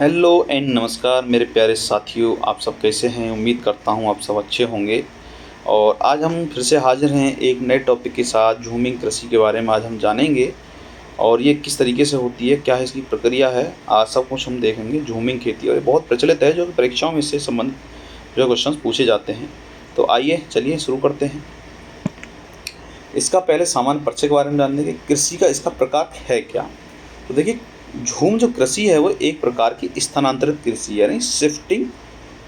Hello and नमस्कार मेरे प्यारे साथियों, आप सब कैसे हैं। उम्मीद करता हूँ आप सब अच्छे होंगे। और आज हम फिर से हाजिर हैं एक नए टॉपिक के साथ। झूमिंग कृषि के बारे में आज हम जानेंगे और ये किस तरीके से होती है, क्या इसकी प्रक्रिया है, आज सब कुछ हम देखेंगे। झूमिंग खेती और ये बहुत प्रचलित है, जो कि परीक्षाओं में इससे संबंधित जो क्वेश्चन पूछे जाते हैं। तो आइए चलिए शुरू करते हैं। इसका पहले सामान्य परिचय के बारे में जान लेंगे। कृषि का इसका प्रकार है क्या। तो देखिए, झूम जो कृषि है वो एक प्रकार की स्थानांतरित कृषि है, यानी शिफ्टिंग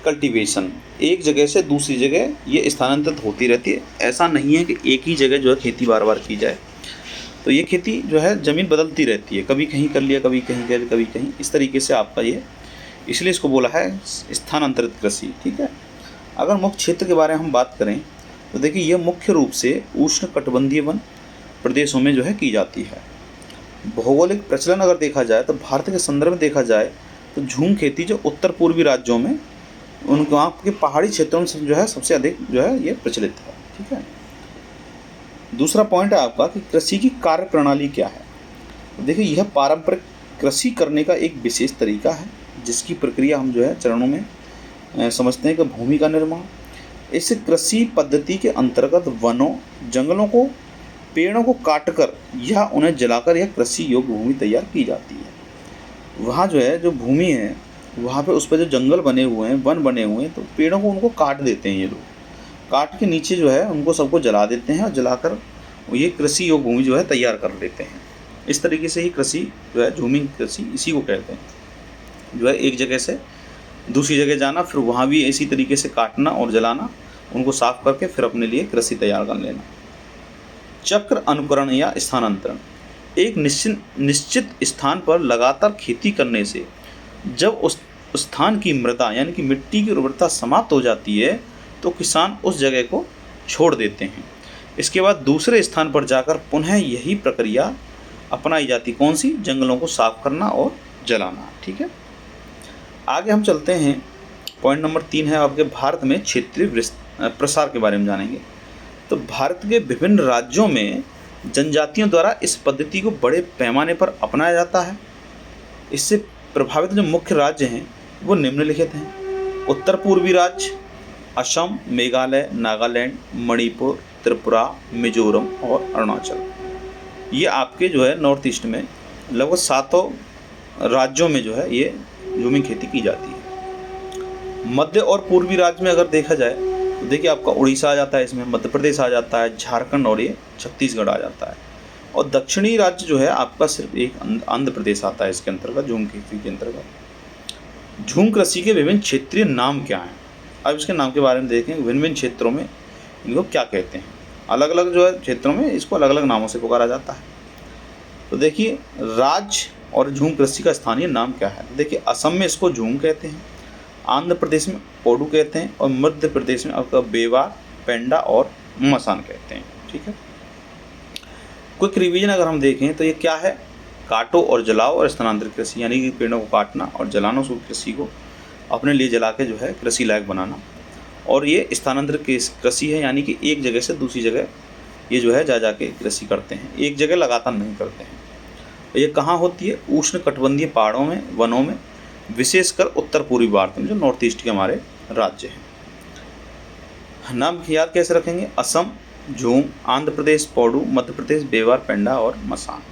कल्टीवेशन। एक जगह से दूसरी जगह ये स्थानांतरित होती रहती है। ऐसा नहीं है कि एक ही जगह जो है खेती बार बार की जाए। तो ये खेती जो है ज़मीन बदलती रहती है, कभी कहीं कर लिया, कभी कहीं कर, कभी कहीं, इस तरीके से आपका ये, इसलिए इसको बोला है स्थानांतरित कृषि। ठीक है। अगर मुख्य क्षेत्र के बारे में हम बात करें तो देखिए, यह मुख्य रूप से उष्ण कटिबंधीय वन प्रदेशों में जो है की जाती है। भौगोलिक प्रचलन अगर देखा जाए तो भारत के संदर्भ में देखा जाए तो झूम खेती जो उत्तर पूर्वी राज्यों में, उनके वहाँ के पहाड़ी क्षेत्रों में जो है सबसे अधिक जो है ये प्रचलित है। ठीक है। दूसरा पॉइंट है आपका कि कृषि की कार्य प्रणाली क्या है। तो देखिए, यह पारंपरिक कृषि करने का एक विशेष तरीका है, जिसकी प्रक्रिया हम जो है चरणों में समझते हैं कि भूमि का निर्माण। इस कृषि पद्धति के अंतर्गत वनों, जंगलों को, पेड़ों को काटकर या उन्हें जलाकर यह कृषि योग्य भूमि तैयार की जाती है। वहाँ जो है, जो भूमि है वहाँ पे उस पर जो जंगल बने हुए हैं, वन बने हुए हैं, तो पेड़ों को उनको काट देते हैं ये लोग। काट के नीचे जो है उनको सबको जला देते हैं और जलाकर ये कृषि योग्य भूमि जो है तैयार कर लेते हैं। इस तरीके से ही कृषि जो है, झूमिंग कृषि इसी को कहते हैं। जो है एक जगह से दूसरी जगह जाना, फिर वहाँ भी इसी तरीके से काटना और जलाना, उनको साफ करके फिर अपने लिए कृषि तैयार कर लेना। चक्र अनुकरण या स्थानांतरण। एक निश्चित स्थान पर लगातार खेती करने से जब उस स्थान की मृदा यानी कि मिट्टी की उर्वरता समाप्त हो जाती है तो किसान उस जगह को छोड़ देते हैं। इसके बाद दूसरे स्थान पर जाकर पुनः यही प्रक्रिया अपनाई जाती। कौन सी? जंगलों को साफ करना और जलाना। ठीक है। आगे हम चलते हैं। पॉइंट नंबर 3 है आपके, भारत में क्षेत्रीय प्रसार के बारे में जानेंगे। तो भारत के विभिन्न राज्यों में जनजातियों द्वारा इस पद्धति को बड़े पैमाने पर अपनाया जाता है। इससे प्रभावित जो मुख्य राज्य हैं वो निम्नलिखित हैं। उत्तर पूर्वी राज्य असम, मेघालय, नागालैंड, मणिपुर, त्रिपुरा, मिजोरम और अरुणाचल। ये आपके जो है नॉर्थ ईस्ट में लगभग 7 राज्यों में जो है ये झूमिंग खेती की जाती है। मध्य और पूर्वी राज्य में अगर देखा जाए तो देखिए, आपका उड़ीसा आ जाता है, इसमें मध्य प्रदेश आ जाता है, झारखंड और ये छत्तीसगढ़ आ जाता है। और दक्षिणी राज्य जो है आपका सिर्फ एक आंध्र प्रदेश आता है इसके अंतर्गत, झूम खेती के अंतर्गत। झूम कृषि के विभिन्न क्षेत्रीय नाम क्या हैं, अब इसके नाम के बारे में देखें। भिन्न भिन्न क्षेत्रों में इनको क्या कहते हैं, अलग अलग जो है क्षेत्रों में इसको अलग अलग नामों से पुकारा जाता है। तो देखिए, राज्य और झूम कृषि का स्थानीय नाम क्या है। देखिए, असम में इसको झूम कहते हैं, आंध्र प्रदेश में पोडू कहते हैं, और मध्य प्रदेश में आपका बेवार, पेंडा और मसान कहते हैं। ठीक है। क्विक रिवीजन अगर हम देखें तो ये क्या है, काटो और जलाओ और स्थानांतरित कृषि, यानी कि पेड़ों को काटना और जलाना, उस कृषि को अपने लिए जला के जो है कृषि लायक बनाना। और ये स्थानांतरित कृषि है, यानी कि एक जगह से दूसरी जगह ये जो है जा के कृषि करते हैं, एक जगह लगातार नहीं करते हैं। ये कहाँ होती है? उष्ण कटिबंधीय पहाड़ों में, वनों में, विशेषकर उत्तर पूर्वी भारत में जो नॉर्थ ईस्ट के हमारे राज्य हैं। नाम याद कैसे रखेंगे? असम झूम, आंध्र प्रदेश पोडू, मध्य प्रदेश बेवार, पेंडा और मसान।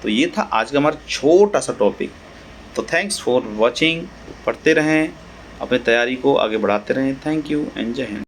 तो ये था आज का हमारा छोटा सा टॉपिक। तो थैंक्स फॉर वॉचिंग। पढ़ते रहें, अपनी तैयारी को आगे बढ़ाते रहें। थैंक यू एंड जय हिंद।